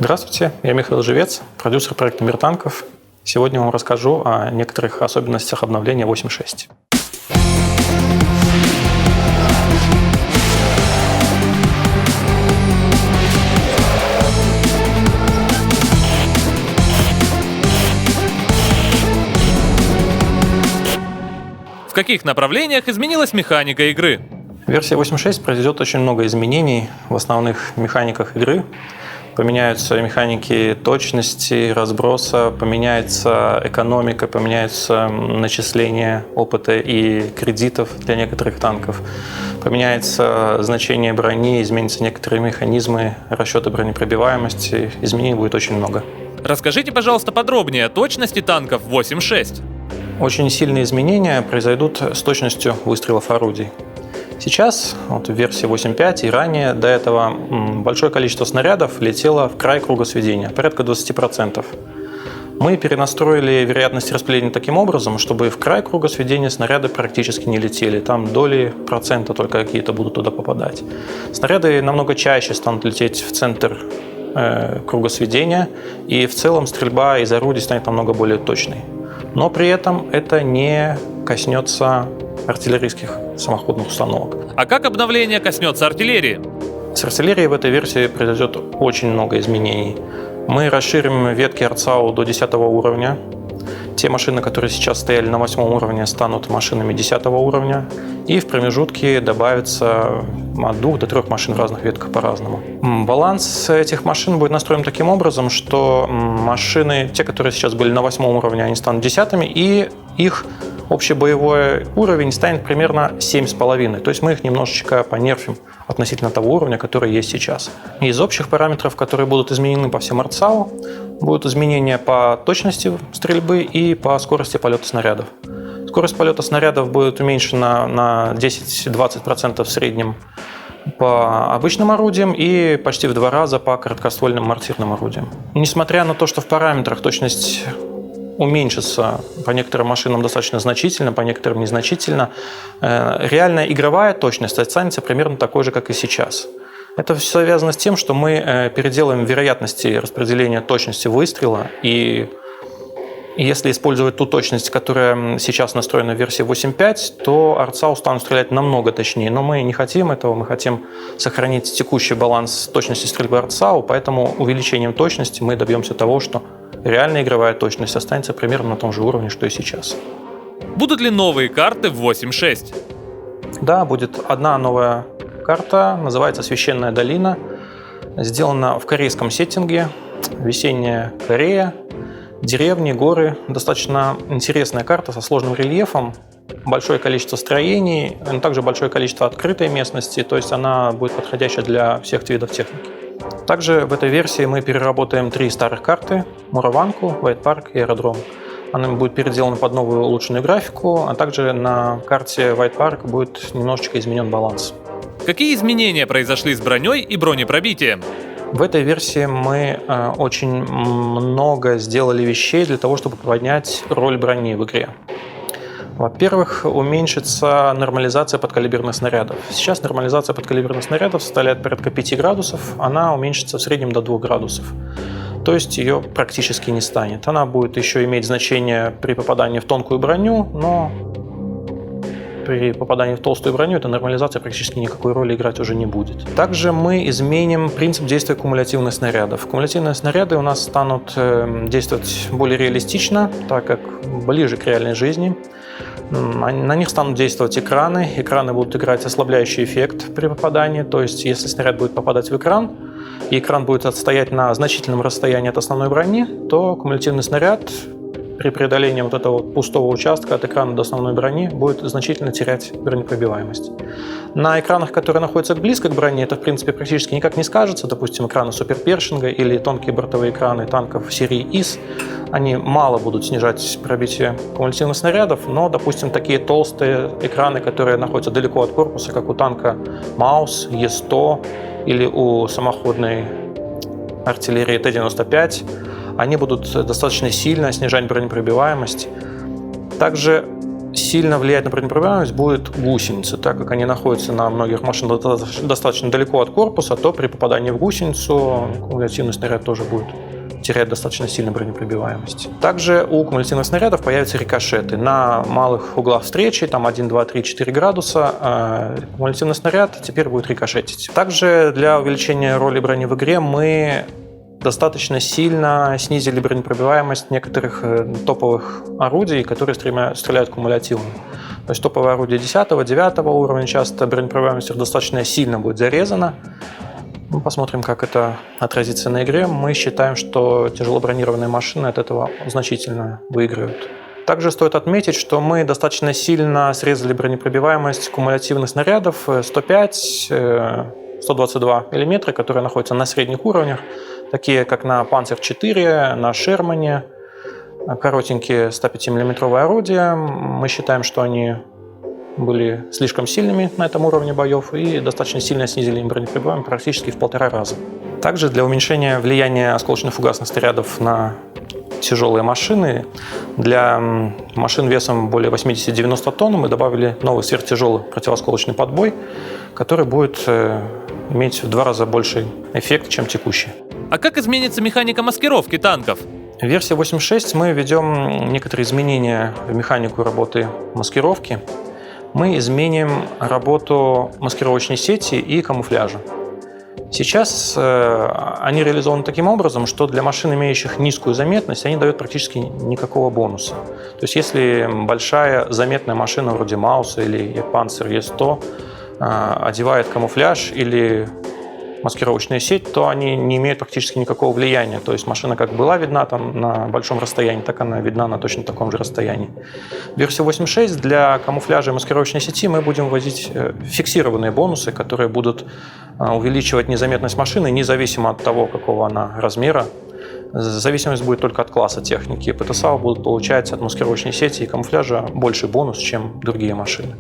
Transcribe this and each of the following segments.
Здравствуйте, я Михаил Живец, продюсер проекта «Мир танков». Сегодня я вам расскажу о некоторых особенностях обновления 8.6. В каких направлениях изменилась механика игры? Версия 8.6 произведет очень много изменений в основных механиках игры. Поменяются механики точности, разброса, поменяется экономика, поменяется начисление опыта и кредитов для некоторых танков. Поменяется значение брони, изменятся некоторые механизмы расчета бронепробиваемости. Изменений будет очень много. Расскажите, пожалуйста, подробнее о точности танков 8.6. Очень сильные изменения произойдут с точностью выстрелов орудий. Сейчас, в версии 8.5 и ранее, до этого большое количество снарядов летело в край круга сведения, порядка 20%. Мы перенастроили вероятность распределения таким образом, чтобы в край круга сведения снаряды практически не летели. Там доли процента только какие-то будут туда попадать. Снаряды намного чаще станут лететь в центр круга сведения, и в целом стрельба из орудий станет намного более точной. Но при этом это не коснется артиллерийских самоходных установок. А как обновление коснется артиллерии? С артиллерией в этой версии произойдет очень много изменений. Мы расширим ветки АРЦАУ до 10 уровня. Те машины, которые сейчас стояли на 8 уровне, станут машинами 10 уровня. И в промежутке добавится от 2 до 3 машин в разных ветках по-разному. Баланс этих машин будет настроен таким образом, что машины, те, которые сейчас были на 8 уровне, они станут 10-ми, и их общий боевой уровень станет примерно 7,5. То есть мы их немножечко понерфим относительно того уровня, который есть сейчас. Из общих параметров, которые будут изменены по всем АРЦАУ, будут изменения по точности стрельбы и по скорости полета снарядов. Скорость полета снарядов будет уменьшена на 10-20% в среднем по обычным орудиям и почти в 2 раза по короткоствольным мортирным орудиям. Несмотря на то, что в параметрах точность уменьшится по некоторым машинам достаточно значительно, по некоторым незначительно, реальная игровая точность останется примерно такой же, как и сейчас. Это все связано с тем, что мы переделаем вероятности распределения точности выстрела, и если использовать ту точность, которая сейчас настроена в версии 8.5, то АРЦАУ станут стрелять намного точнее. Но мы не хотим этого, мы хотим сохранить текущий баланс точности стрельбы АРЦАУ, поэтому увеличением точности мы добьемся того, что реальная игровая точность останется примерно на том же уровне, что и сейчас. Будут ли новые карты в 8.6? Да, будет одна новая карта, называется «Священная долина». Сделана в корейском сеттинге, весенняя Корея, деревни, горы. Достаточно интересная карта со сложным рельефом, большое количество строений, но также большое количество открытой местности, то есть она будет подходяща для всех видов техники. Также в этой версии мы переработаем 3 старых карты – Мураванку, Вайт-Парк и Аэродром. Она будет переделана под новую улучшенную графику, а также на карте Вайт-Парк будет немножечко изменен баланс. Какие изменения произошли с броней и бронепробитием? В этой версии мы очень много сделали вещей для того, чтобы поднять роль брони в игре. Во-первых, уменьшится нормализация подкалиберных снарядов. Сейчас нормализация подкалиберных снарядов составляет порядка 5 градусов, она уменьшится в среднем до 2 градусов. То есть ее практически не станет. Она будет еще иметь значение при попадании в тонкую броню, но при попадании в толстую броню эта нормализация практически никакой роли играть уже не будет. Также мы изменим принцип действия кумулятивных снарядов. Кумулятивные снаряды у нас станут действовать более реалистично, так как ближе к реальной жизни. На них станут действовать экраны. Экраны будут играть ослабляющий эффект при попадании. То есть, если снаряд будет попадать в экран, и экран будет отстоять на значительном расстоянии от основной брони, то кумулятивный снаряд при преодолении вот этого пустого участка от экрана до основной брони будет значительно терять бронепробиваемость. На экранах, которые находятся близко к броне, это в принципе практически никак не скажется. Допустим, экраны суперпершинга или тонкие бортовые экраны танков серии ИС, они мало будут снижать пробитие кумулятивных снарядов, но, допустим, такие толстые экраны, которые находятся далеко от корпуса, как у танка Маус, Е100 или у самоходной артиллерии Т-95, они будут достаточно сильно снижать бронепробиваемость. Также сильно влиять на бронепробиваемость будет гусеницы. Так как они находятся на многих машинах достаточно далеко от корпуса, то при попадании в гусеницу кумулятивный снаряд тоже будет терять достаточно сильно бронепробиваемость. Также у кумулятивных снарядов появятся рикошеты. На малых углах встречи, там 1, 2, 3, 4 градуса, кумулятивный снаряд теперь будет рикошетить. Также для увеличения роли брони в игре мы достаточно сильно снизили бронепробиваемость некоторых топовых орудий, которые стреляют кумулятивно. То есть топовые орудия 10-9 уровня часто бронепробиваемость их достаточно сильно будет зарезана. Мы посмотрим, как это отразится на игре. Мы считаем, что тяжело бронированные машины от этого значительно выигрывают. Также стоит отметить, что мы достаточно сильно срезали бронепробиваемость кумулятивных снарядов 105, 122 мм, которые находятся на средних уровнях, такие как на Panzer IV, на Шермане, коротенькие 105 мм орудия. Мы считаем, что они были слишком сильными на этом уровне боев и достаточно сильно снизили им бронепробиваемость практически в 1,5 раза. Также для уменьшения влияния осколочно-фугасных снарядов на тяжелые машины, для машин весом более 80-90 тонн мы добавили новый сверхтяжелый противоосколочный подбой, который будет иметь в 2 раза больший эффект, чем текущий. А как изменится механика маскировки танков? В версии 8.6 мы введем некоторые изменения в механику работы маскировки. Мы изменим работу маскировочной сети и камуфляжа. Сейчас они реализованы таким образом, что для машин, имеющих низкую заметность, они дают практически никакого бонуса. То есть если большая заметная машина вроде Мауса или Panzer E100 одевает камуфляж или маскировочная сеть, то они не имеют практически никакого влияния. То есть машина как была видна там на большом расстоянии, так она видна на точно таком же расстоянии. В версии 8.6 для камуфляжа и маскировочной сети мы будем вводить фиксированные бонусы, которые будут увеличивать незаметность машины независимо от того, какого она размера. Зависимость будет только от класса техники. ПТСАУ будут получать от маскировочной сети и камуфляжа больший бонус, чем другие машины.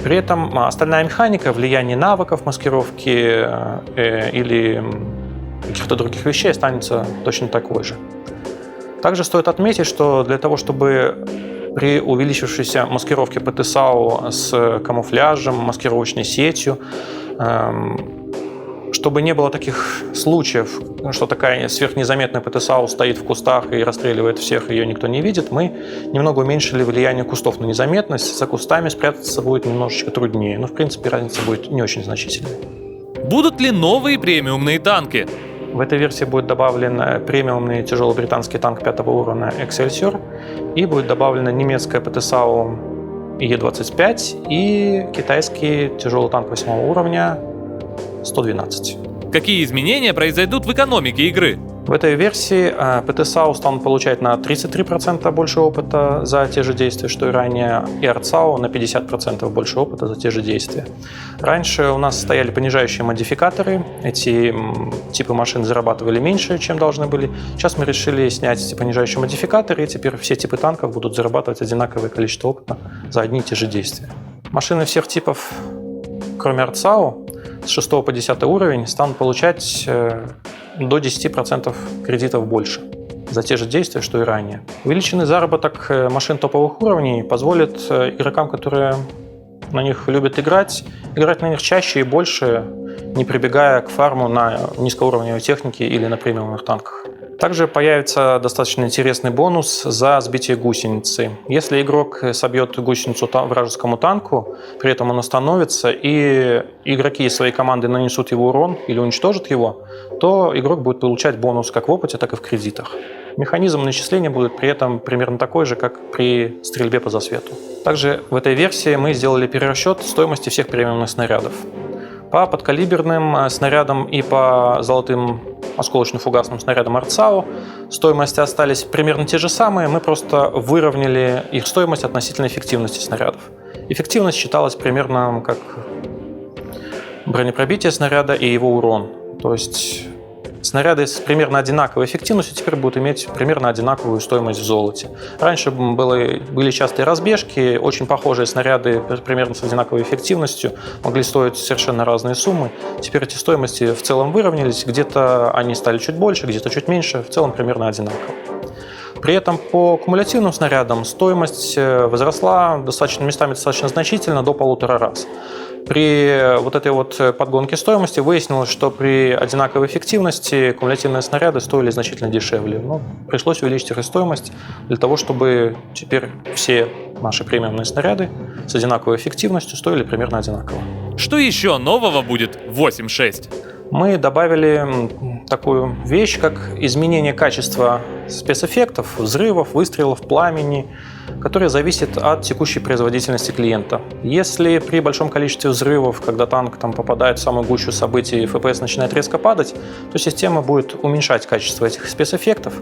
При этом остальная механика, влияние навыков маскировки или каких-то других вещей останется точно такой же. Также стоит отметить, что для того, чтобы при увеличившейся маскировке ПТСАУ с камуфляжем, маскировочной сетью, чтобы не было таких случаев, что такая сверхнезаметная ПТСАУ стоит в кустах и расстреливает всех, ее никто не видит, мы немного уменьшили влияние кустов на незаметность. За кустами спрятаться будет немножечко труднее, но в принципе разница будет не очень значительной. Будут ли новые премиумные танки? В этой версии будет добавлен премиумный тяжелый британский танк 5 уровня Excelsior и будет добавлена немецкая ПТСАУ Е-25 и китайский тяжелый танк 8 уровня 112. Какие изменения произойдут в экономике игры? В этой версии ПТСАУ станут получать на 33% больше опыта за те же действия, что и ранее, и АРЦАУ на 50% больше опыта за те же действия. Раньше у нас стояли понижающие модификаторы, эти типы машин зарабатывали меньше, чем должны были. Сейчас мы решили снять эти понижающие модификаторы, и теперь все типы танков будут зарабатывать одинаковое количество опыта за одни и те же действия. Машины всех типов, кроме АРЦАУ, с 6 по 10 уровень станут получать до 10% кредитов больше за те же действия, что и ранее. Увеличенный заработок машин топовых уровней позволит игрокам, которые на них любят играть на них чаще и больше, не прибегая к фарму на низкоуровневой технике или на премиумных танках. Также появится достаточно интересный бонус за сбитие гусеницы. Если игрок собьет гусеницу вражескому танку, при этом он остановится, и игроки из своей команды нанесут его урон или уничтожат его, то игрок будет получать бонус как в опыте, так и в кредитах. Механизм начисления будет при этом примерно такой же, как при стрельбе по засвету. Также в этой версии мы сделали перерасчет стоимости всех премиумных снарядов. По подкалиберным снарядам и по золотым осколочно-фугасным снарядам АРЦАУ стоимости остались примерно те же самые, мы просто выровняли их стоимость относительно эффективности снарядов. Эффективность считалась примерно как бронепробитие снаряда и его урон. То есть снаряды с примерно одинаковой эффективностью теперь будут иметь примерно одинаковую стоимость в золоте. Раньше были частые разбежки, очень похожие снаряды примерно с одинаковой эффективностью могли стоить совершенно разные суммы. Теперь эти стоимости в целом выровнялись, где-то они стали чуть больше, где-то чуть меньше, в целом примерно одинаково. При этом по кумулятивным снарядам стоимость возросла местами достаточно значительно, до 1,5 раз. При вот этой вот подгонке стоимости выяснилось, что при одинаковой эффективности кумулятивные снаряды стоили значительно дешевле. Пришлось увеличить их стоимость для того, чтобы теперь все наши премиумные снаряды с одинаковой эффективностью стоили примерно одинаково. Что еще нового будет в 8.6? Мы добавили такую вещь, как изменение качества спецэффектов, взрывов, выстрелов, пламени, которое зависит от текущей производительности клиента. Если при большом количестве взрывов, когда танк попадает в самую гущу событий, FPS начинает резко падать, то система будет уменьшать качество этих спецэффектов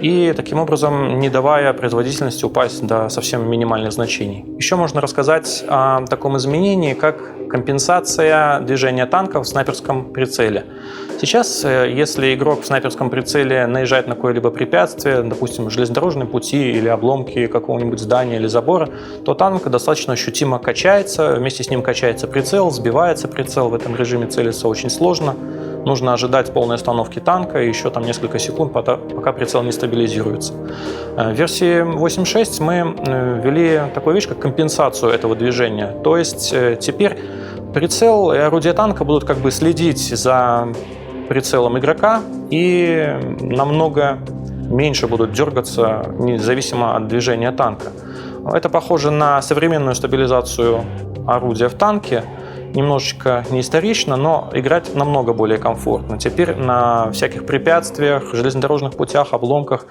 и таким образом не давая производительности упасть до совсем минимальных значений. Еще можно рассказать о таком изменении, как компенсация движения танка в снайперском прицеле. Сейчас, если игрок в снайперском прицеле наезжает на какое-либо препятствие, допустим, железнодорожные пути или обломки какого-нибудь здания или забора, то танк достаточно ощутимо качается, вместе с ним качается прицел, сбивается прицел. В этом режиме целиться очень сложно. Нужно ожидать полной остановки танка и еще несколько секунд, пока прицел не стабилизируется. В версии 8.6 мы ввели такую вещь, как компенсацию этого движения. То есть теперь прицел и орудие танка будут следить за прицелом игрока и намного меньше будут дергаться, независимо от движения танка. Это похоже на современную стабилизацию орудия в танке. Немножечко неисторично, но играть намного более комфортно. Теперь на всяких препятствиях, железнодорожных путях, обломках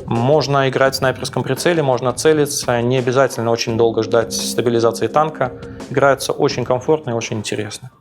можно играть в снайперском прицеле, можно целиться, не обязательно очень долго ждать стабилизации танка. Играется очень комфортно и очень интересно.